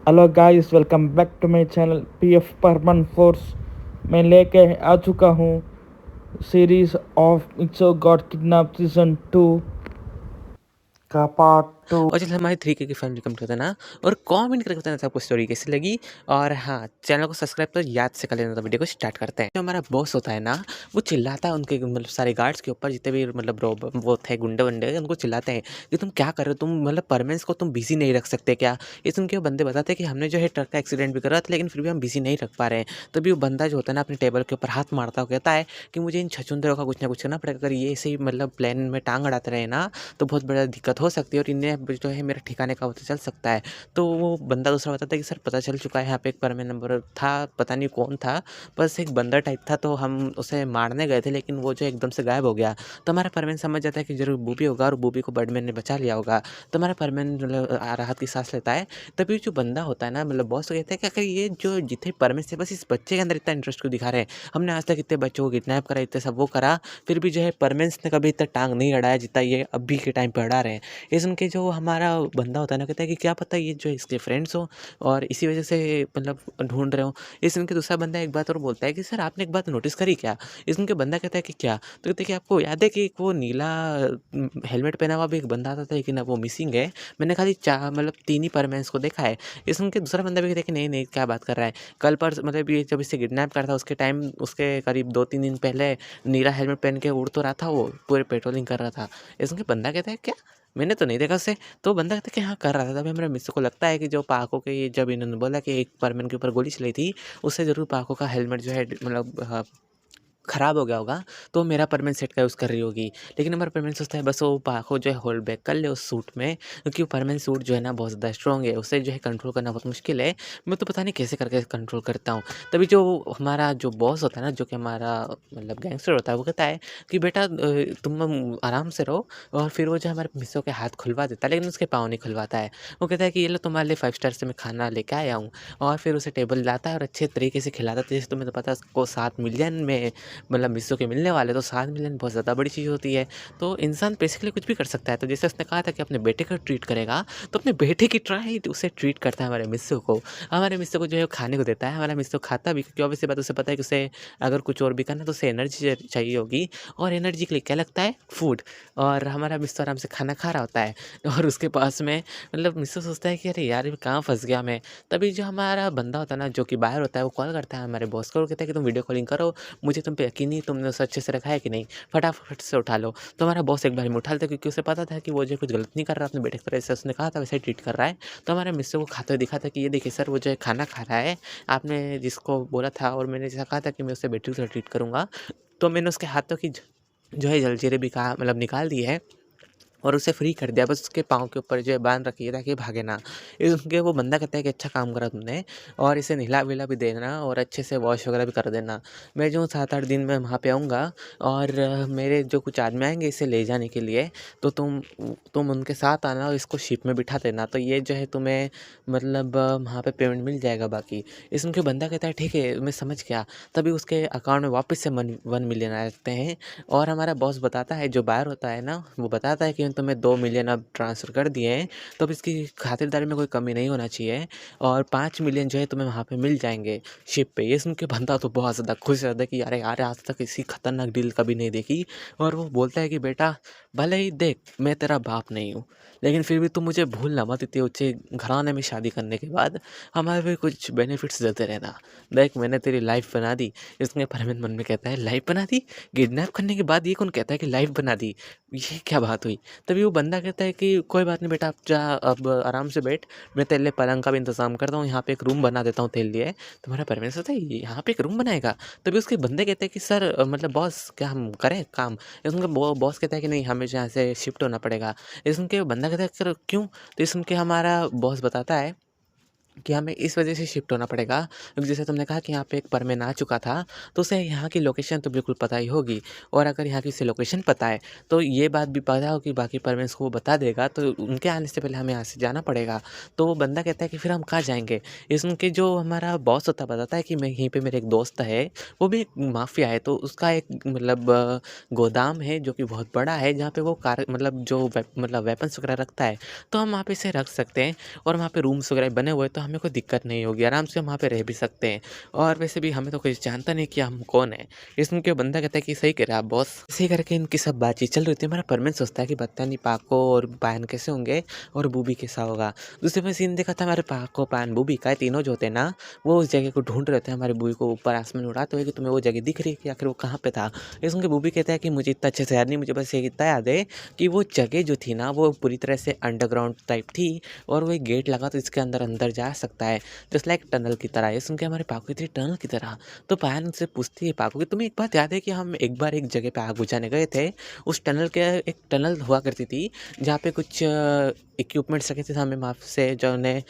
Hello guys, welcome back to my channel PF Parman force. मैं लेके आ चुका हूँ सीरीज ऑफ इट्सो गॉड किडनैप सीजन 2 का पार्ट 2। और चल हमारी 3K की फैमिली कंप्लीट करते ना और कमेंट करके बताना आपको स्टोरी कैसी लगी। और हाँ, चैनल को सब्सक्राइब तो याद से कर लेना। तो वीडियो को स्टार्ट करते हैं। जो हमारा बॉस होता है ना, वो चिल्लाता है उनके मतलब सारे गार्ड्स के ऊपर, जितने भी मतलब वो थे गुंडे वंडे, उनको चिल्लाते हैं कि तुम क्या कर रहे हो, तुम मतलब परमेंस को तुम बिजी नहीं रख सकते क्या। ये सुन के वो बंदे बताते हैं कि हमने जो है ट्रक का एक्सीडेंट भी करा था, लेकिन फिर भी हम बिजी नहीं रख पा रहे हैं। तभी वो बंदा जो होता है ना, अपने टेबल के ऊपर हाथ मारता हुआ कहता है कि मुझे इन छछूंदरों का कुछ ना कुछ करना पड़ेगा। अगर ये ऐसे ही मतलब प्लान में टांग अड़ाते रहे ना, तो बहुत बड़ा दिक्कत हो सकती है और इन्हें जो है मेरे ठिकाने का पता चल सकता है। तो वो बंदा दूसरा बताता है कि सर पता चल चुका है, यहाँ पे एक परमानेंट नंबर था, पता नहीं कौन था, बस एक बंदर टाइप था, तो हम उसे मारने गए थे, लेकिन वो जो एकदम से गायब हो गया। तो हमारा परमानेंट समझ जाता है कि जरूर बूबी होगा और बूबी को बर्डमैन ने बचा लिया होगा। तो हमारा परमानेंट राहत की सांस लेता है। तभी जो बंदा होता है ना, मतलब बॉस, तो कहता है कि अगर ये जो जितने परमानेंट थे, बस इस बच्चे के अंदर इतना इंटरेस्ट क्यों दिखा रहे हैं। हमने आज तक इतने बच्चों को किडनैप करा, इतने सब वो करा, फिर भी जो है परमेंस ने कभी इतना टांग नहीं अड़ाया जितना ये अभी के टाइम पे अड़ा रहे हैं। ये सुन के जो हमारा बंदा होता है ना, कहता है कि क्या पता ये जो इसके फ्रेंड्स हो और इसी वजह से मतलब ढूंढ रहे हो। ये सुन के दूसरा बंदा एक बात और बोलता है कि सर आपने एक बात नोटिस करी क्या। ये सुन के बंदा कहता है कि क्या। तो कहते हैं कि आपको याद है कि एक वो नीला हेलमेट पहना हुआ भी एक बंदा आता था, लेकिन अब वो मिसिंग है। मैंने खाली चार मतलब 3 ही परमेंस को देखा है। ये सुन के दूसरा बंदा भी कहता है कि नहीं नहीं, क्या बात कर रहा है। कल पर मतलब ये जब इसे किडनैप करा था, उसके टाइम उसके करीब 2-3 दिन पहले नीला हेलमेट पहन के उड़ तो रहा था, वो पूरे पेट्रोलिंग कर रहा था। इसके बंदा कहता है क्या, मैंने तो नहीं देखा उसे। तो बंदा कहता है कि हाँ कर रहा था। तभी हमारे मिस्टर को लगता है कि जो पाको के जब इन्होंने बोला कि एक परमेन के ऊपर गोली चलाई थी, उससे ज़रूर पाको का हेलमेट जो है मतलब ख़राब हो गया होगा, तो मेरा परमानेंट सेट का यूज़ कर रही होगी। लेकिन हमारा परमानेंट सोचता है बस वो पाको जो है होल्ड बैक कर ले उस सूट में, क्योंकि वो परमानेंट सूट जो है ना बहुत ज़्यादा स्ट्रॉन्ग है, उसे जो है कंट्रोल करना बहुत मुश्किल है। मैं तो पता नहीं कैसे करके कंट्रोल करता हूँ। तभी जो हमारा जो बॉस होता है ना, जो कि हमारा मतलब गैंगस्टर होता है, वो कहता है कि बेटा तुम आराम से रहो। और फिर वो जो हमारे मिस्सों के हाथ खुलवा देता है, लेकिन उसके पाँव नहीं खुलवाता है। वो कहता है कि ये लो तुम्हारे लिए 5 स्टार से मैं खाना लेके आया हूँ। और फिर उसे टेबल लाता है और अच्छे तरीके से खिलाता है। जैसे तुम्हें तो पता है उसको 7 मिलियन में मतलब मिस्सों के मिलने वाले, तो 7 मिलियन बहुत ज़्यादा बड़ी चीज़ होती है। तो इंसान बेसिकली कुछ भी कर सकता है। तो जैसे उसने कहा था कि अपने बेटे को ट्रीट करेगा, तो अपने बेटे की ट्राई उसे ट्रीट करता है हमारे मिस्सों को। हमारे मिस्सों को जो है खाने को देता है। हमारा मिस्सों खाता भी, क्योंकि ऑब्वियस सी बात, उसे पता है कि उसे अगर कुछ और भी करना है तो उसे एनर्जी चाहिए होगी। और एनर्जी के लिए क्या लगता है, फूड। और हमारा मिस्सों आराम से खाना खा रहा होता है और उसके पास में मतलब मिस्सों सोचता है कि अरे यार, ये कहाँ फंस गया मैं। तभी जो हमारा बंदा होता है ना, जो कि बाहर होता है, वो कॉल करता है हमारे बॉस को और कहता है कि तुम वीडियो कॉलिंग करो, मुझे तुम पे यकीन नहीं, तुमने उसे अच्छे से रखा है कि नहीं, फटाफट से उठा लो। तो हमारा बॉस एक बार में उठा लेता है, क्योंकि उसे पता था कि वो जो कुछ गलत नहीं कर रहा, अपने बेटे की तरह जैसे उसने कहा था वैसे ही ट्रीट कर रहा है। तो हमारे मिस्टर को खाते हुए दिखा था कि ये देखिए सर, वो जो है खाना खा रहा है, आपने जिसको बोला था और मैंने जैसा कहा था कि मैं उसे बेटे की तरह ट्रीट करूँगा, तो मैंने उसके हाथों की जो है जलजीरें भी कहा मतलब निकाल दी है और उसे फ्री कर दिया। बस उसके पाँव के ऊपर जो है बाँध रखी है ताकि ये भागे ना। ये सुन के वो बंदा कहता है कि अच्छा काम करा तुमने, और इसे नहला-वहला भी देना और अच्छे से वॉश वगैरह भी कर देना। मैं जो 7-8 दिन में वहाँ पे आऊँगा और मेरे जो कुछ आदमी आएँगे इसे ले जाने के लिए, तो तुम उनके साथ आना और इसको शिप में बिठा देना। तो ये जो है तुम्हें मतलब वहाँ पे पेमेंट मिल जाएगा बाकी। ये सुन के बंदा कहता है ठीक है, मैं समझ गया। तभी उसके अकाउंट में वापस से 1 मिलियन आ जाते हैं। और हमारा बॉस बताता है, जो बाहर होता है ना, वो बताता है कि तुम्हें 2 मिलियन अब ट्रांसफ़र कर दिए हैं, तो अब इसकी खातिरदारी में कोई कमी नहीं होना चाहिए। और 5 मिलियन जो है तुम्हें वहाँ पे मिल जाएँगे शिप पे। ये सुन के बंदा तो बहुत ज़्यादा खुश रहता है कि अरे यार, आज तक ऐसी खतरनाक डील कभी नहीं देखी। और वो बोलता है कि बेटा, भले ही देख मैं तेरा बाप नहीं हूँ, लेकिन फिर भी तुम मुझे भूलना मत, इतने ऊँचे घराने में शादी करने के बाद हमारे भी कुछ बेनिफिट्स देते रहना। देख मैंने तेरी लाइफ़ बना दी। इसमें परमानेंट मन में कहता है, लाइफ़ बना दी? किडनैप करने के बाद ये कौन कहता है कि लाइफ़ बना दी? ये क्या बात हुई? तभी वो बंदा कहता है कि कोई बात नहीं बेटा, आप जा अब आराम से बैठ, मैं तेरे लिए पलंग का भी इंतज़ाम करता हूँ, यहाँ पे एक रूम बना देता हूँ तेरे लिए। तुम्हारा परमेश्वर होता है, यहाँ पे एक रूम बनाएगा? तभी उसके बंदे कहते हैं कि सर मतलब बॉस, क्या हम करें काम? ये सुन के बॉस कहता है कि नहीं, हमें यहाँ से शिफ्ट होना पड़ेगा। ये सुन के बंदा कहता है सर क्यों? तो ये सुन के हमारा बॉस बताता है कि हमें इस वजह से शिफ्ट होना पड़ेगा, क्योंकि जैसे तुमने कहा कि यहाँ पे एक परमेन आ चुका था, तो उसे यहाँ की लोकेशन तो बिल्कुल पता ही होगी। और अगर यहाँ की उसे लोकेशन पता है, तो ये बात भी पता हो कि बाकी परमेंस को वो बता देगा, तो उनके आने से पहले हमें यहाँ से जाना पड़ेगा। तो वो बंदा कहता है कि फिर हम कहाँ जाएंगे। ये सुन के जो हमारा बॉस होता बताता है कि मैं यहीं पर, मेरे एक दोस्त है, वो भी एक माफिया है, तो उसका एक मतलब गोदाम है जो कि बहुत बड़ा है, जहाँ पे वो कार मतलब जो मतलब वेपन्स वगैरह रखता है, तो हम वहाँ पे इसे रख सकते हैं। और वहाँ पे रूम्स वगैरह बने हुए, तो हमें कोई दिक्कत नहीं होगी, आराम से हम वहाँ पे रह भी सकते हैं। और वैसे भी हमें तो कोई जानता नहीं कि हम कौन हैं। इसमें के बंदा कहता है कि सही कह रहे हैं आप बॉस। ऐसे ही करके इनकी सब बातचीत चल रही होती है। हमारा परमेन सोचता है कि पता नहीं पाको और पायन कैसे होंगे और बूबी कैसा होगा। दूसरे में सीन देखा था हमारे पाको, पायन, बूबी का तीनों जो होते हैं ना, वो उस जगह को ढूंढ रहे थे। हमारे बूबी को ऊपर आसमान में उड़ाते हुए कि तुम्हें वो जगह दिख रही है कि आखिर वो कहाँ पे था। इसमें के बूबी कहता है कि मुझे इतना अच्छे से याद नहीं, मुझे बस ये इतना याद है कि वो जगह जो थी ना वो पूरी तरह से अंडरग्राउंड टाइप थी और वो एक गेट लगा तो इसके अंदर अंदर जा सकता है, जस्ट लाइक टनल की तरह। ये सुन के हमारे पाको की थी टनल की तरह। तो पायन उनसे पूछती है पाको कि तुम्हें एक बात याद है कि हम एक बार एक जगह पे आग बुझाने गए थे। उस टनल के एक टनल हुआ करती थी जहाँ पे कुछ इक्विपमेंट्स रखे थे, हमें वहाँ से जो उन्हें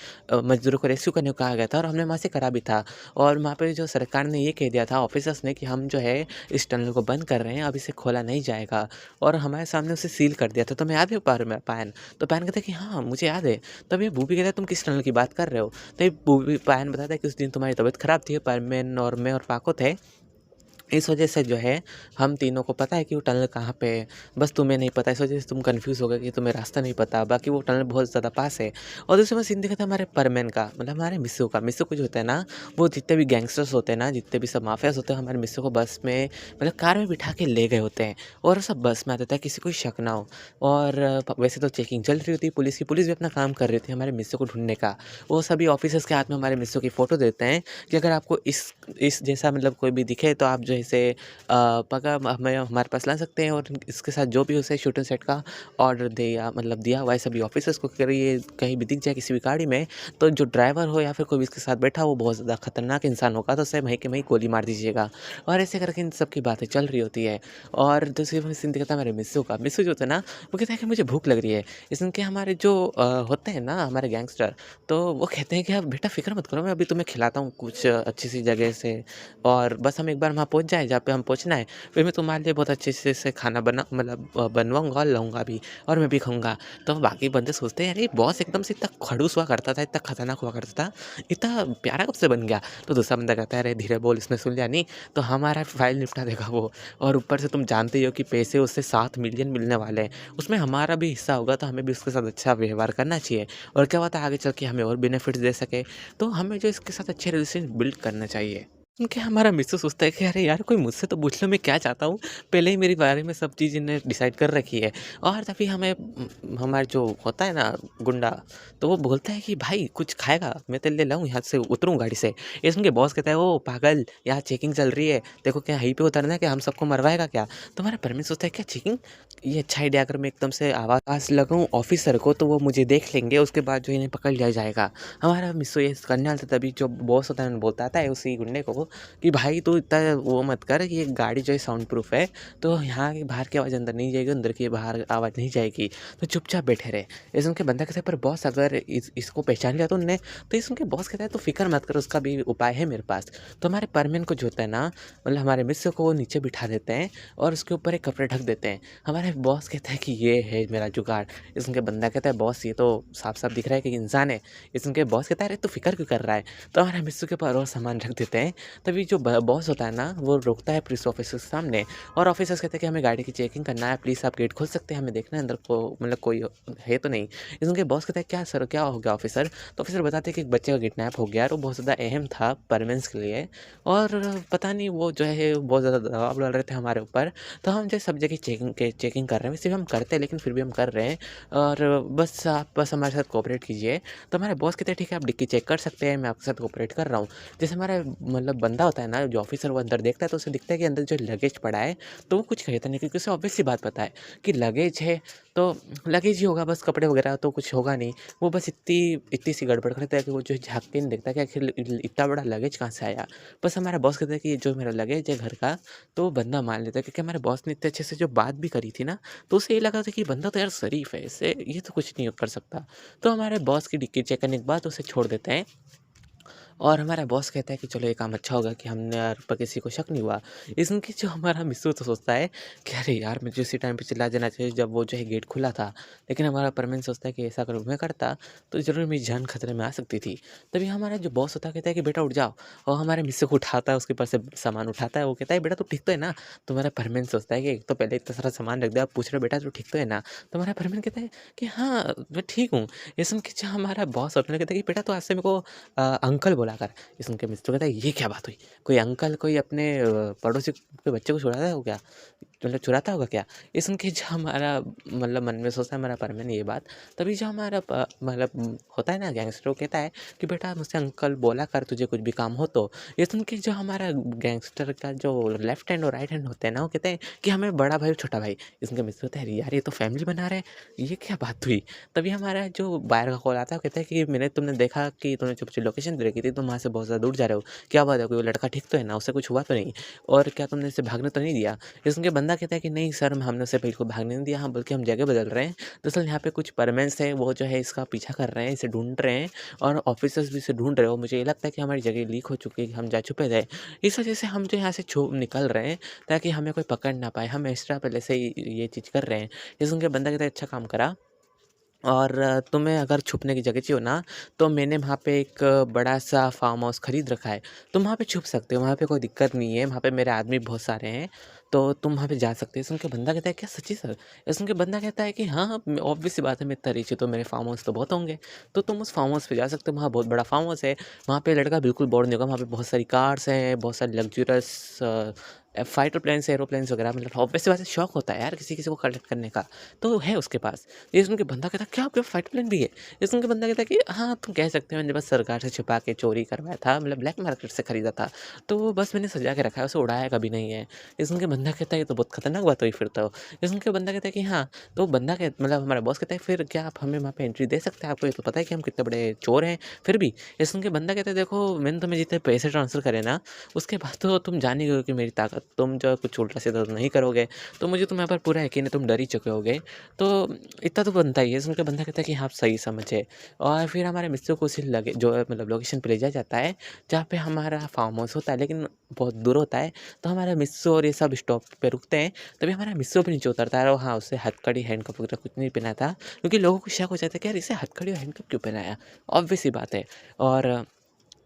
मजदूरों को रेस्क्यू करने को कहा गया था और हमने वहाँ से करा भी था। और वहाँ पे जो सरकार ने ये कह दिया था ऑफिसर्स ने कि हम जो है इस टनल को बंद कर रहे हैं, अब इसे खोला नहीं जाएगा। और हमारे सामने उसे सील कर दिया था। तो मैं याद है पायन। तो पायन कहता है कि हाँ मुझे याद है। तब ये बूबी कहता है तुम किस टनल की बात कर रहे हो। तो ये बूबी पायन बताता है कि उस दिन तुम्हारी तबीयत खराब थी, परमेन और मैं और पाको थे। इस वजह से जो है हम तीनों को पता है कि वो टनल कहाँ पे है, बस तुम्हें नहीं पता। इस वजह से तुम कंफ्यूज हो गए कि तुम्हें रास्ता नहीं पता, बाकी वो टनल बहुत ज़्यादा पास है। और दूसरे में सीन देखा था हमारे परमैन का, मतलब हमारे मिस्सू का। मिस्सू को जो होता है ना, वो जितने भी गैंगस्टर्स होते हैं ना, जितने भी सब माफियाज होते हैं, हमारे मिस्सू को बस में मतलब कार में बिठा के ले गए होते हैं और सब बस में आता है किसी को शक ना हो। और वैसे तो चेकिंग चल रही होती है पुलिस की, पुलिस भी अपना काम कर रही थी हमारे मिस्सू को ढूंढने का। वो सभी ऑफिसर्स के हाथ में हमारे मिस्सू की फ़ोटो देते हैं कि अगर आपको इस जैसा मतलब कोई भी दिखे तो आप जो है इसे पका हमें हमारे पास ला सकते हैं। और इसके साथ जो भी उसे शूटिंग सेट का ऑर्डर दे या मतलब दिया हुआ है सभी ऑफिसर्स को, अगर ये कहीं भी दिख जाए किसी भी गाड़ी में, तो जो ड्राइवर हो या फिर कोई भी इसके साथ बैठा हो वो बहुत ज़्यादा खतरनाक इंसान होगा, तो उसे वहीं के वहीं गोली मार दीजिएगा। और ऐसे करके इन सब की बातें चल रही होती है। और दूसरी सीन दिखाता है हमारे मिस्सू का। मिस्सू जो होता है ना, वो कहता है कि मुझे भूख लग रही है। इसके हमारे जो होते हैं ना हमारे गैंगस्टर, तो वो कहते हैं कि अब बेटा फ़िक्र मत करो, मैं अभी तुम्हें खिलाता हूँ कुछ अच्छी सी जगह से, और बस हम एक बार वहाँ पहुँच जाएँ जहाँ पे हम पहुँचना है, फिर मैं तुम्हारे लिए बहुत अच्छे से खाना मतलब बनवाऊँगा और लाऊँगा भी, और मैं भी खाऊँगा। तो बाकी बंदे सोचते हैं अरे बॉस एकदम से इतना खड़ूस हुआ करता था, इतना खतरनाक हुआ करता था, इतना प्यारा कब से बन गया। तो दूसरा बंदा कहता है अरे धीरे बोल, इसने सुन लिया नहीं तो हमारा फाइल निपटा देगा वो। और ऊपर से तुम जानते ही हो कि पैसे उससे 7 मिलियन मिलने वाले हैं, उसमें हमारा भी हिस्सा होगा, तो हमें भी उसके साथ अच्छा व्यवहार करना चाहिए। और क्या पता आगे चल के हमें और बेनिफिट्स दे सके, तो हमें जो इसके साथ अच्छे रिलेशन बिल्ड करना चाहिए। क्योंकि हमारा मिस्सू सोचता है कि अरे यार कोई मुझसे तो पूछ लो मैं क्या चाहता हूँ, पहले ही मेरे बारे में सब चीज़ इन्हें डिसाइड कर रखी है। और तभी हमें हमारा जो होता है ना गुंडा, तो वो बोलता है कि भाई कुछ खाएगा, मैं तेरे लिए लाऊं, यहाँ से उतरूँ गाड़ी से। ये सुन के बॉस कहता है ओ पागल, यहाँ चेकिंग चल रही है, देखो क्या यहीं पे उतरना है, क्या हम सबको मरवाएगा क्या। तो हमारा परमिट सोचता है क्या चेकिंग, ये अच्छा आइडिया, अगर मैं एकदम से आवाज़ लगाऊं ऑफिसर को तो वो मुझे देख लेंगे, उसके बाद जो इन्हें पकड़ लिया जाएगा। हमारा मिस्सू ये करने वाला था, तभी जो बॉस होता है बोलता है उसी गुंडे को कि भाई तू इतना वो मत कर, ये गाड़ी जो है साउंड प्रूफ है, तो यहाँ की बाहर की आवाज़ अंदर नहीं जाएगी, अंदर की बाहर आवाज़ नहीं जाएगी, तो चुपचाप बैठे रहे। इसमें के बंदा कहता है पर बॉस अगर इसको पहचान लिया तो उनने, तो इसमें के बॉस कहता है तो फिक्र मत कर, उसका भी उपाय है मेरे पास। तो हमारे परमेन को जो होता है ना, मतलब हमारे मिस्सू को वो नीचे बिठा देते हैं और उसके ऊपर एक कपड़े ढक देते हैं। हमारे बॉस कहता है कि ये है मेरा जुगाड़। इसमें के बंदा कहता है बॉस ये तो साफ साफ दिख रहा है कि इंसान है। इसमें के बॉस कहता है अरे तू फिक्र क्यों कर रहा है। तो हमारे मिस्सू के ऊपर और सामान रख देते हैं। तभी जो बॉस होता है ना, वो रोकता है पुलिस ऑफिसर के सामने, और ऑफिसर्स कहते हैं कि हमें गाड़ी की चेकिंग करना है, प्लीज़ आप गेट खोल सकते हैं, हमें देखना है अंदर को मतलब कोई है तो नहीं। इसके बॉस कहता है क्या सर क्या हो गया ऑफिसर। तो ऑफिसर बताते हैं कि एक बच्चे का किडनैप हो गया और वो बहुत ज़्यादा अहम था परमेंस के लिए, और पता नहीं वो जो है बहुत ज़्यादा दबाव डाल रहे थे हमारे ऊपर। तो हम जो सब जगह चेकिंग कर रहे हैं, वैसे भी हम करते हैं लेकिन फिर भी हम कर रहे हैं, और बस आप बस हमारे साथ कोऑपरेट कीजिए। तो हमारे बॉस कहते हैं ठीक है आप डिक्की चेक कर सकते हैं, मैं आपके साथ कोऑपरेट कर रहा हूँ। जैसे हमारा मतलब बंदा होता है ना, जो ऑफिसर, वो अंदर देखता है तो उसे दिखता है कि अंदर जो लगेज पड़ा है, तो वो कुछ कहता नहीं, क्योंकि उसे ऑब्वियस सी बात पता है कि लगेज है तो लगेज ही होगा, बस कपड़े वगैरह तो कुछ होगा नहीं। वो बस इतनी इतनी सी गड़बड़ करता है कि वो जो झाँक के नहीं देखता कि आखिर इतना बड़ा लगेज कहाँ से आया। बस हमारा बॉस कहता है कि ये जो मेरा लगेज है घर का, तो वो बंदा मान लेता है, क्योंकि हमारे बॉस ने इतने अच्छे से जो बात भी करी थी ना, तो उसे ये लगा था कि बंदा तो यार शरीफ है, इससे ये तो कुछ नहीं कर सकता। तो हमारे बॉस की डिक्की चेक करने के बाद उसे छोड़ देते हैं। और हमारा बॉस कहता है कि चलो ये काम अच्छा होगा कि हमने यार पर किसी को शक नहीं हुआ। इसमें कि जो हमारा मिस्सू तो सोचता है कि अरे यार मुझे उसी टाइम पे चिल्ला देना चाहिए जब वो जो है गेट खुला था। लेकिन हमारा परमेन सोचता है कि ऐसा अगर मैं करता तो ज़रूर मेरी जान खतरे में आ सकती थी। तभी हमारा जो बॉस होता है कहता है कि बेटा उठ जाओ, और हमारे मिस्सू को उठाता है, उसके ऊपर से सामान उठाता है। वो कहता है बेटा तू ठीक तो है ना? तो हमारा परमेन सोचता है कि एक तो पहले इतना सारा सामान रख दिया, अब पूछ रहे हो बेटा तू ठीक तो है ना? तो हमारा परमेन कहता है कि हाँ, मैं ठीक हूँ। ये सुन के जो हमारा बॉस होता है कहता है कि बेटा तू आज से मेरे को अंकल बोला कर। ये सुन के मिस्टर कहता है ये क्या बात हुई? कोई अंकल कोई अपने पड़ोसी के बच्चे को छुड़ाता हो क्या? मतलब चुराता होगा क्या? ये सुन के जो हमारा मतलब मन में सोचता है हमारा परमेन ये बात, तभी जो हमारा मतलब होता है ना गैंगस्टर, वो कहता है कि बेटा मुझसे अंकल बोला कर तुझे कुछ भी काम हो तो। ये सुन के जो हमारा गैंगस्टर का जो लेफ्ट हैंड और राइट हैंड होते हैं ना, वो कहते हैं कि हमें बड़ा भाई और छोटा भाई। ये सुन के मिस्टर होता है अरे यार ये तो फैमिली बना रहे हैं, ये क्या बात हुई? तभी हमारा जो बाहर का कॉल आता है, वो कहता है कि मैंने तुमने देखा कि तुमने जो लोकेशन दे रखी थी तुम वहाँ से बहुत ज़्यादा दूर जा रहे हो, क्या बात है? कोई लड़का ठीक तो है ना? उससे कुछ हुआ तो नहीं? और क्या तुमने इसे भागने तो नहीं दिया? ये सुन के बंदा कहता है कि नहीं सर, हमने उसे बिल्कुल भागने नहीं दिया, हाँ बल्कि हम जगह बदल रहे हैं। दरअसल यहाँ पे कुछ परमेंट्स हैं, वो जो है इसका पीछा कर रहे हैं, इसे ढूंढ रहे हैं, और ऑफिसर्स भी इसे ढूंढ रहे हो। मुझे ये लगता है कि हमारी जगह लीक हो चुकी है, कि हम जा छुपे थे। इस वजह से हम जो यहाँ से छुप निकल रहे हैं ताकि हमें कोई पकड़ ना पाए। हम एक्स्ट्रा पहले से ही ये चीज़ कर रहे हैं। ये सुन के बंदा कहता है अच्छा काम करा, और तुम्हें अगर छुपने की जगह चाहिए हो ना, तो मैंने वहाँ पे एक बड़ा-सा फार्म हाउस खरीद रखा है। तुम वहाँ पे छुप सकते हो, वहाँ पे कोई दिक्कत नहीं है, वहाँ पे मेरे आदमी बहुत सारे हैं, तो तुम वहाँ पे जा सकते हो। सुन के बंदा कहता है क्या सच्ची सर? ये सुन के बंदा कहता है कि हाँ, ऑब्वियस सी बात है, मैं इतना रिच हूँ तो मेरे फार्म हाउस तो बहुत होंगे। तो तुम उस फार्म हाउस पे जा सकते हो, वहाँ बहुत बड़ा फार्म हाउस है। वहाँ पे लड़का बिल्कुल बोर नहीं होगा, वहाँ पे बहुत सारी कार्स हैं, बहुत सारी लग्ज़रियस फाइटर प्लेन्स, एरोप्लेन्स वगैरह। मतलब ऑब्वियस सी बात है, शौक होता है यार किसी-किसी को कलेक्ट करने का, तो है उसके पास। ये सुन के बंदा कहता है क्या आपके पास फाइटर प्लेन भी है? ये सुन के बंदा कहता है कि हाँ, तुम कह सकते हो मैंने बस सरकार से छुपा के चोरी करवाया था, मतलब ब्लैक मार्केट से खरीदा था। तो वो बस मैंने सजा के रखा है, उसे उड़ाया कभी नहीं है। ये सुन के बंदा कहता है ये तो बहुत खतरनाक बात हुई फिर तो। ये सुन के बंदा कहता है कि हाँ, तो बंदा कह मतलब हमारा बॉस कहता है फिर क्या आप हमें वहाँ पे एंट्री दे सकते हैं? आपको ये तो पता है कि हम कितने बड़े चोर हैं फिर भी। ये सुन के बंदा कहता है देखो मैंने तुम्हें जितने पैसे ट्रांसफ़र करे ना, उसके बाद तो तुम जान ही गए हो कि मेरी ताकत, तुम जो है कुछ उल्टा-सीधा तो नहीं करोगे। तो मुझे तुम्हारे पर पूरा यकीन है, तुम डर ही चुके होगे। तो इतना तो बनता ही है। सुन के बंदा कहता है कि हाँ, आप सही समझे। और फिर हमारे मित्रों को उसी लगे जो है मतलब लोकेशन पे ले जाया जाता है, जहाँ पे हमारा फार्म हाउस होता है, लेकिन बहुत दूर होता है। तो हमारा मित्सू और ये सब स्टॉप पे रुकते हैं, तभी हमारा मित्सू भी नीचे उतरता है, और हाँ, उसे हथकड़ी, हैंडकफ वगैरह कुछ नहीं पहना था, क्योंकि लोगों को शक हो जाता है कि यार इसे हथकड़ी और हैंडकफ क्यों पहनाया? ऑब्वियस सी बात है। और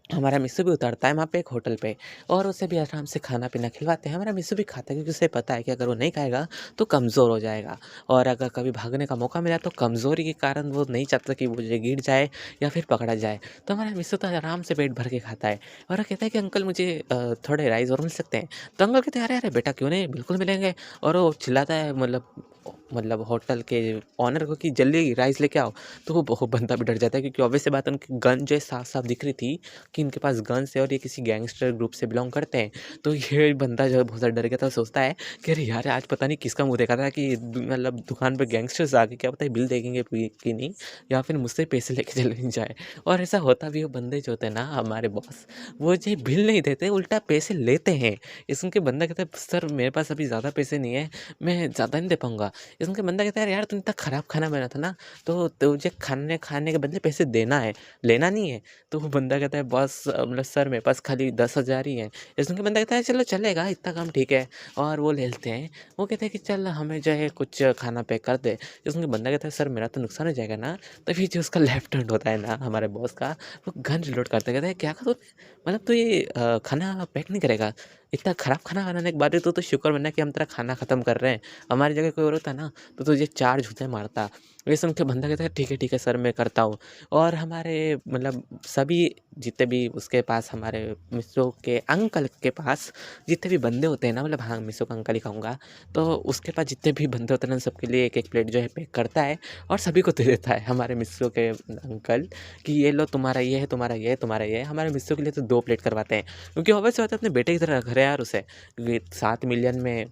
हमारा मिस्सू भी उतरता है वहाँ पे एक होटल पे, और उसे भी आराम से खाना-पीना खिलवाते हैं। हमारा मिस्सू भी खाता है, क्योंकि उसे पता है कि अगर वो नहीं खाएगा तो कमज़ोर हो जाएगा, और अगर कभी भागने का मौका मिला तो कमज़ोरी के कारण वो नहीं चाहता कि वो जो गिर जाए या फिर पकड़ा जाए। तो हमारा मिस्सू तो आराम से पेट भर के खाता है, और वो कहता है कि अंकल मुझे थोड़े राइस और मिल सकते हैं? तो अंकल कहते हैं अरे, अरे बेटा क्यों नहीं, बिल्कुल मिलेंगे। और वो चिल्लाता है मतलब होटल के ओनर को कि जल्दी राइस लेके आओ। तो वो बंदा भी डर जाता है, क्योंकि ऑब्वियस सी बात है उनकी गन जो है साफ-साफ दिख रही थी कि इनके पास गन्स है और ये किसी गैंगस्टर ग्रुप से बिलॉन्ग करते हैं। तो ये बंदा जो है बहुत ज़्यादा डर गया था, सोचता है कि अरे यार आज पता नहीं किसका मुँह देखा था कि मतलब दुकान पे गैंगस्टर्स आ गए, क्या पता है बिल देंगे कि नहीं, या फिर मुझसे पैसे लेके चले जाए। और ऐसा होता भी है, वो बंदे जो होते हैं ना हमारे बॉस, वो जो बिल नहीं देते, उल्टा पैसे लेते हैं। ये सुन के बंदा कहता है सर मेरे पास अभी ज़्यादा पैसे नहीं है, मैं ज़्यादा नहीं दे पाऊँगा। ये सुन के बंदा कहता है यार तूने इतना खराब खाना बनाया था ना, तो तुझे खाने खाने के बदले पैसे देना है, लेना नहीं है। तो वो बंदा कहता है बॉस मतलब सर मेरे पास खाली 10,000 ही है। ये सुन के बंदा कहता है चलो चलेगा, इतना काम ठीक है, और वो ले लेते हैं। वो कहते हैं कि चल हमें जो है कुछ खाना पैक कर दे। ये सुन के बंदा कहता है सर मेरा तो नुकसान हो जाएगा ना। तभी जो उसका लेफ्ट हैंड होता है ना हमारे बॉस का, वो गन रिलोड करता है, कहता है क्या कहा तूने? मतलब तू ये खाना पैक नहीं करेगा? इतना खराब खाना बनाने के बाद भी तू तो शुक्र मना कि हम तेरा खाना खत्म कर रहे हैं। हमारी जगह कोई और होता ना तो तुझे 4 जूते मारता। ये सुन के बंदा कहता है ठीक है सर मैं करता हूँ। और हमारे मतलब सभी जितने भी उसके पास हमारे मिस्रों के अंकल के पास जितने भी बंदे होते हैं ना, मतलब हाँ मिस्रों का अंकल ही कहूँगा, तो उसके पास जितने भी बंदे होते हैं ना सबके लिए एक एक प्लेट जो है पैक करता है, और सभी को दे देता है हमारे मिस्रों के अंकल कि ये लो तुम्हारा ये है, तुम्हारा ये है, तुम्हारा ये है। हमारे मिस्रों के लिए तो 2 प्लेट करवाते हैं, क्योंकि ऑब्वियस बात है अपने बेटे की तरह रख रहे हैं यार उसे, क्योंकि 7 मिलियन में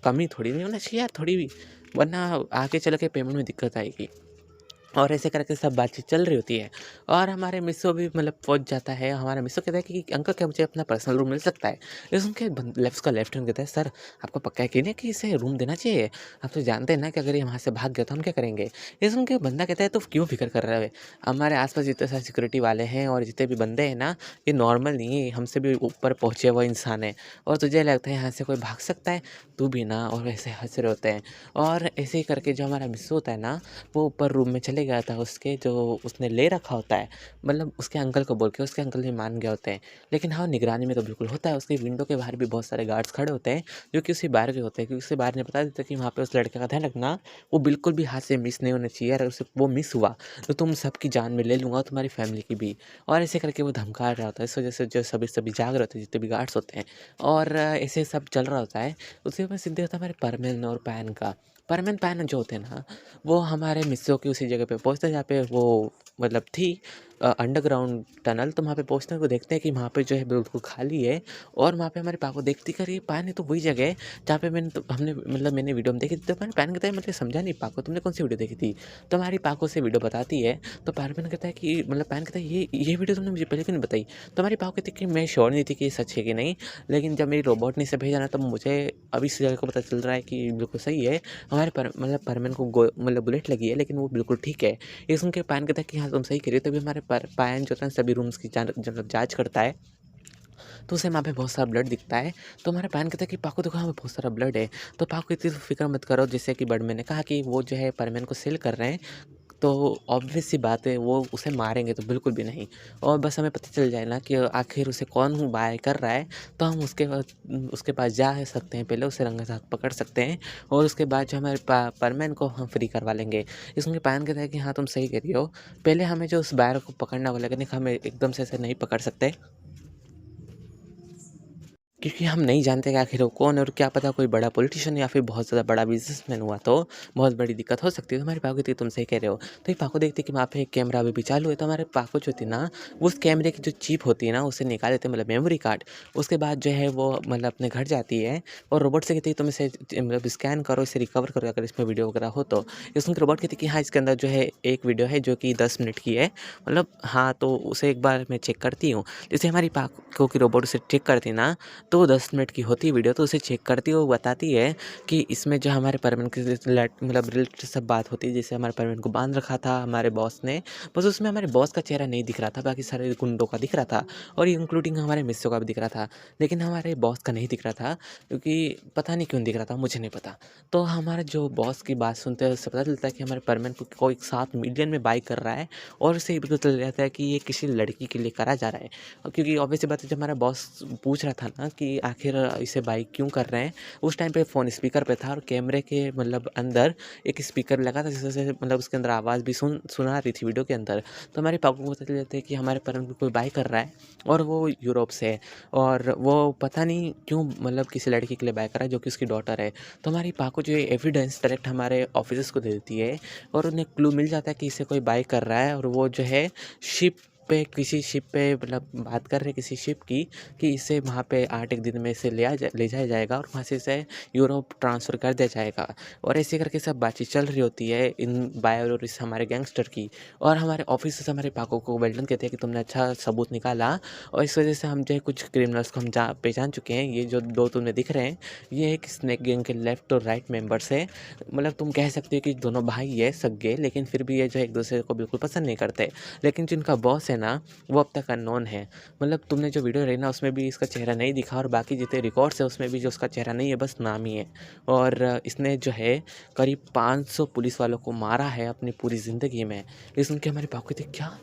कमी थोड़ी नहीं होना चाहिए यार, थोड़ी भी, वरना आगे चल के पेमेंट में दिक्कत आएगी। और ऐसे करके सब बातचीत चल रही होती है और हमारे मिस्सो भी मतलब पहुंच जाता है। हमारा मिस्सो कहता है कि अंकल क्या मुझे अपना पर्सनल रूम मिल सकता है। ये सुन के लेफ्ट हैंड कहता है सर आपको पक्का यकीन है कि इसे रूम देना चाहिए? आप तो जानते हैं ना कि अगर ये वहाँ से भाग गया तो हम क्या करेंगे? ये सुन के बंदा कहता है तो क्यों फिक्र कर रहा है? हमारे आसपास जितने सारे सिक्योरिटी वाले हैं और जितने भी बंदे हैं ना, ये नॉर्मल नहीं है, हमसे भी ऊपर पहुँचे हुए इंसान है। और तुझे लगता है यहाँ से कोई भाग सकता है? तू भी ना। और ऐसे हंस रहे होते हैं। और ऐसे ही करके जो हमारा मिस्सो होता है ना, वो ऊपर रूम में चले गया था उसके जो उसने ले रखा होता है, मतलब उसके अंकल को बोल के उसके अंकल भी मान गए होते हैं। लेकिन हाँ, निगरानी में तो बिल्कुल होता है। उसके विंडो के बाहर भी बहुत सारे गार्ड्स खड़े होते हैं जो कि उसी बाहर के होते हैं, क्योंकि उसे बाहर ने बता देता कि वहाँ पे उस लड़के का ध्यान रखना, वो बिल्कुल भी हाथ से मिस नहीं होना चाहिए। अगर उसे वो मिस हुआ तो तुम सबकी जान में ले लूँगा, तुम्हारी फैमिली की भी। और ऐसे करके वो धमका रहा होता है। इस वजह से जो सभी सभी जाग रहे होते हैं, जितने भी गार्ड्स होते हैं, और ऐसे सब चल रहा होता है। उसके बाद सीधे होता है हमारे परमेन और पैन का। परमेन पैन जो होते हैं ना, वो हमारे मिस्सो की उसी जगह पे पहुँचते हैं जहाँ पे वो मतलब थी अंडरग्राउंड टनल। तो वहाँ पे पहुँचते हैं तो देखते हैं कि वहाँ पे जो है बिल्कुल खाली है। और वहाँ पे हमारे पा को देखती कर ये पान है तो वही जगह है जहाँ पे मैंने वीडियो में देखी थी। तो मैंने पैन कहता है मतलब समझा नहीं पाको तुमने कौन सी वीडियो देखी थी? तो हमारी पाको से वीडियो बताती है। तो पैन कहता है कि मतलब पैन कहता है ये वीडियो तुमने मुझे पहले क्यों नहीं बताई? तो हमारी पाको कहती है कि मैं श्योर नहीं थी कि ये सच है कि नहीं, लेकिन जब मेरी रोबोट ने इसे भेजा ना तब मुझे अभी इस जगह को पता चल रहा है कि बिल्कुल सही है। हमारे परमैन को बुलेट लगी है, लेकिन वो बिल्कुल ठीक है। ये सुन के पायन कहता है कि हाँ तुम सही कह रही हो। तभी हमारे पायन जो है सभी रूम्स की जांच करता है। तो उसे वहाँ पे बहुत सारा ब्लड दिखता है। तो हमारे पायन कहता है कि पाको देखो यहाँ पे बहुत सारा ब्लड है। तो पाको इतनी फिक्र मत करो, जैसे कि बर्डमैन ने कहा कि वो जो है परमैन को सेल कर रहे हैं, तो ऑब्वियस सी बात है वो उसे मारेंगे तो बिल्कुल भी नहीं। और बस हमें पता चल जाए ना कि आखिर उसे कौन बाय कर रहा है, तो हम उसके पास जा सकते हैं, पहले उसे रंगे हाथ पकड़ सकते हैं। और उसके बाद जो हमारे परमैन को हम फ्री करवा लेंगे। इसमें पायन कहता है कि हाँ तुम सही कह रही हो, पहले हमें जो उस बायर को पकड़ना होगा, लेकिन हमें एकदम से ऐसे नहीं पकड़ सकते, क्योंकि हम नहीं जानते कि आखिर वो कौन है। और क्या पता कोई बड़ा पॉलिटिशियन या फिर बहुत ज़्यादा बड़ा बिजनेसमैन हुआ तो बहुत बड़ी दिक्कत हो सकती है। तो हमारी पाको थी तुम सही कह रहे हो। तो ये पाको देखती कि वहाँ पे एक कैमरा अभी भी चालू है। तो हमारे पाको जो थी ना, वो उस कैमरे की जो चिप होती है ना उसे निकाल देते हैं, मतलब मेमोरी कार्ड। उसके बाद जो है वो मतलब अपने घर जाती है और रोबोट से कहती है तुम इसे मतलब स्कैन करो, इसे रिकवर करो अगर इसमें वीडियो वगैरह हो तो। इसमें रोबोट कहती है कि हाँ इसके अंदर जो है एक वीडियो है जो कि 10 मिनट की है, मतलब हाँ तो उसे एक बार मैं चेक करती हूँ। जैसे हमारी पाको की रोबोट उसे चेक करती ना, तो 10 मिनट की होती है वीडियो। तो उसे चेक करती है, वो बताती है कि इसमें जो हमारे परमानेंट की मतलब रिलेटेड सब बात होती है। जैसे हमारे परमानेंट को बांध रखा था हमारे बॉस ने, बस उसमें हमारे बॉस का चेहरा नहीं दिख रहा था, बाकी सारे गुंडों का दिख रहा था और इंक्लूडिंग हमारे मिस्सों का भी दिख रहा था। लेकिन हमारे बॉस का नहीं दिख रहा था, क्योंकि पता नहीं क्यों दिख रहा था, मुझे नहीं पता। तो हमारा जो बॉस की बात सुनते हैं उससे पता चलता है कि हमारे परमानेंट को कोई 7 मिलियन में बाई कर रहा है। और उससे ये भी पता चल जाता है कि ये किसी लड़की के लिए करा जा रहा है। क्योंकि ऑब्वियस बात है, जब हमारा बॉस पूछ रहा था ना कि आखिर इसे बाई क्यों कर रहे हैं, उस टाइम पे फ़ोन स्पीकर पे था और कैमरे के मतलब अंदर एक स्पीकर लगा था, जिससे मतलब उसके अंदर आवाज़ भी सुना रही थी वीडियो के अंदर। तो हमारे पापा को पता चल जाता है कि हमारे पेरेंट को कोई बाई कर रहा है और वो यूरोप से है, और वो पता नहीं क्यों मतलब किसी लड़की के लिए बाई कर रहा है जो कि उसकी डॉटर है। तो हमारी पाको जो एविडेंस डायरेक्ट हमारे ऑफिसर्स को दे देती है और उन्हें क्लू मिल जाता है कि इसे कोई बाई कर रहा है। और वो जो है शिप पे, किसी शिप पे मतलब बात कर रहे किसी शिप की, कि इसे वहाँ पे 8 एक दिन में इसे ले जाया जाएगा और वहाँ से इसे यूरोप ट्रांसफ़र कर दिया जाएगा। और ऐसे करके सब बातचीत चल रही होती है इन बायर और इस हमारे गैंगस्टर की। और हमारे ऑफिसर्स हमारे पाको को वेल डन कहते हैं कि तुमने अच्छा सबूत निकाला, और इस वजह से हम जो है कुछ क्रिमिनल्स को हम पहचान चुके हैं। ये जो 2 तुम्हें दिख रहे हैं, ये एक स्नेक गैंग के लेफ्ट और राइट मेंबर्स है। मतलब तुम कह सकते हो कि दोनों भाई है सगे, लेकिन फिर भी ये जो एक दूसरे को बिल्कुल पसंद नहीं करते। लेकिन जिनका बॉस है ना, वो अब तक अननोन है। मतलब तुमने जो वीडियो रही ना उसमें भी इसका चेहरा नहीं दिखा, और बाकी जितने रिकॉर्ड्स है उसमें भी जो उसका चेहरा नहीं है, बस नाम ही है। और इसने जो है करीब 500 पुलिस वालों को मारा है अपनी पूरी ज़िंदगी में। ये सुन के हमारे पापा कहते क्या,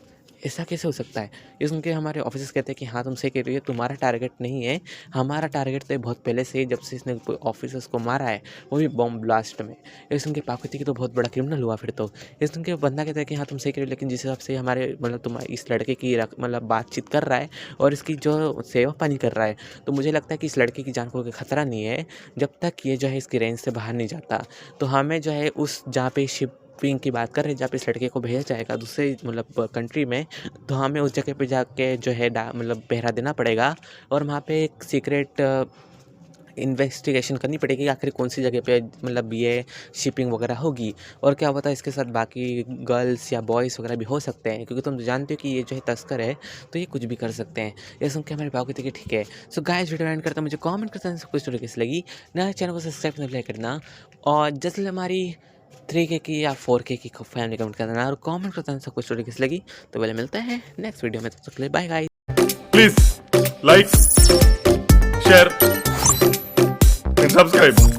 ऐसा कैसे हो सकता है? ये सुन के हमारे ऑफिसर्स कहते हैं कि हाँ तुम सही कह रही हो, तुम्हारा टारगेट नहीं है, हमारा टारगेट तो बहुत पहले से ही, जब से इसने ऑफिसर्स को मारा है, वो भी बॉम्ब ब्लास्ट में। ये सुन के पापा कहते कि तो बहुत बड़ा क्रिमिनल हुआ फिर तो। ये सुन के बंदा कहता है कि हाँ तुम सही कह रही हो, लेकिन जिस हिसाब से हमारे मतलब तुम इस लड़के की मतलब बातचीत कर रहा है और इसकी जो सेवा पानी कर रहा है, तो मुझे लगता है कि इस लड़के की जान को कोई खतरा नहीं है जब तक ये जो है इसकी रेंज से बाहर नहीं जाता। तो हमें जो है उस जहाँ पे शिपिंग की बात कर रहे हैं, जहाँ पे इस लड़के को भेजा जाएगा दूसरे मतलब कंट्री में, तो हमें उस जगह पे जाके जो है मतलब पहरा देना पड़ेगा। और वहाँ पे एक सीक्रेट इन्वेस्टिगेशन करनी पड़ेगी कि आखिर कौन सी जगह पे मतलब ये शिपिंग वगैरह होगी, और क्या पता इसके साथ बाकी गर्ल्स या बॉयज़ वगैरह भी हो सकते हैं, क्योंकि तुम जानते हो कि ये जो है तस्कर है, तो ये कुछ भी कर सकते हैं। ये सुन के हमारे पापा कहते कि ठीक है। सो गाइस वीडियो एंड करता, मुझे कमेंट करता है सबको स्टोरी कैसी लगी, नया चैनल को सब्सक्राइब करना करना, और जैसे हमारी 3K की या 4K की फैमिली कमेंट करना और कमेंट करता है सबको स्टोरी कैसी लगी। तो पहले मिलते हैं नेक्स्ट वीडियो में, तब तक के लिए bye guys. Please like, share and subscribe.